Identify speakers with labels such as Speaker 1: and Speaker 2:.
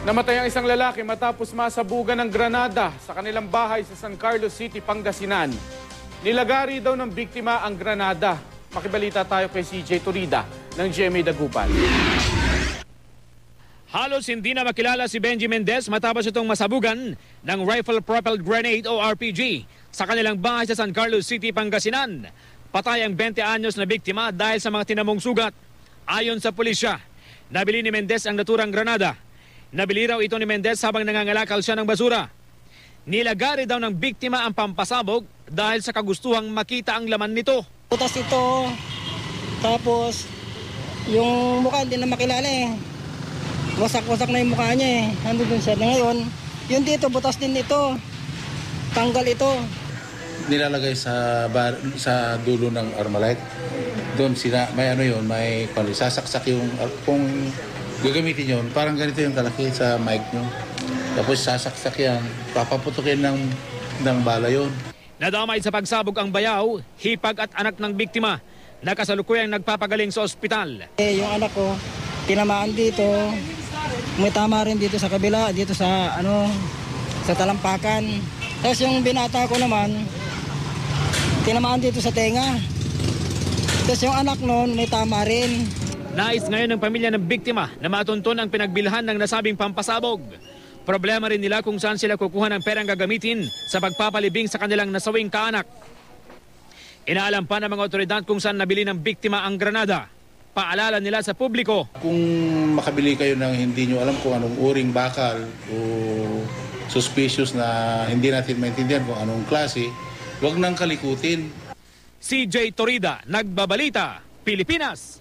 Speaker 1: Namatay ang isang lalaki matapos masabugan ng granada sa kanilang bahay sa San Carlos City, Pangasinan. Nilagari daw ng biktima ang granada. Makibalita tayo kay CJ Turida ng GMA Dagupan.
Speaker 2: Halos hindi na makilala si Benji Mendez matapos itong masabugan ng rifle-propelled grenade o RPG sa kanilang bahay sa San Carlos City, Pangasinan. Patay ang 20 anyos na biktima dahil sa mga tinamong sugat. Ayon sa pulisya, nabili ni Mendez ang naturang granada. Nabili raw ito ni Mendez habang nangangalakal siya ng basura. Nilagari daw ng biktima ang pampasabog dahil sa kagustuhang makita ang laman nito.
Speaker 3: Butas ito, tapos yung mukha hindi na makilala eh. Wasak-wasak na yung mukha niya eh. Nandun dun siya na ngayon. Yung dito, butas din ito. Tanggal ito.
Speaker 4: Nilalagay sa dulo ng Armalite. Doon may sasaksak yung kung gagamitin yun, parang ganito yung kalaki sa mic nyo. Tapos sasaksak yan, papaputukin ng bala yun.
Speaker 2: Nadamay sa pagsabog ang bayaw, hipag at anak ng biktima na kasalukuyang nagpapagaling sa ospital.
Speaker 3: Yung anak ko, tinamaan dito. May tama rin dito sa kabila, dito sa sa talampakan. Tapos yung binata ko naman, tinamaan dito sa tenga. Tapos yung anak noon, may tama rin.
Speaker 2: Nais ngayon ng pamilya ng biktima na matunton ang pinagbilhan ng nasabing pampasabog. Problema rin nila kung saan sila kukuha ng perang gagamitin sa pagpapalibing sa kanilang nasawing kaanak. Inaalam pa ng mga otoridad kung saan nabili ng biktima ang granada. Paalala nila sa publiko.
Speaker 4: Kung makabili kayo ng hindi nyo alam kung anong uring bakal o suspicious na hindi natin maintindihan kung anong klase, huwag nang kalikutin.
Speaker 2: CJ Turida, Nagbabalita, Pilipinas.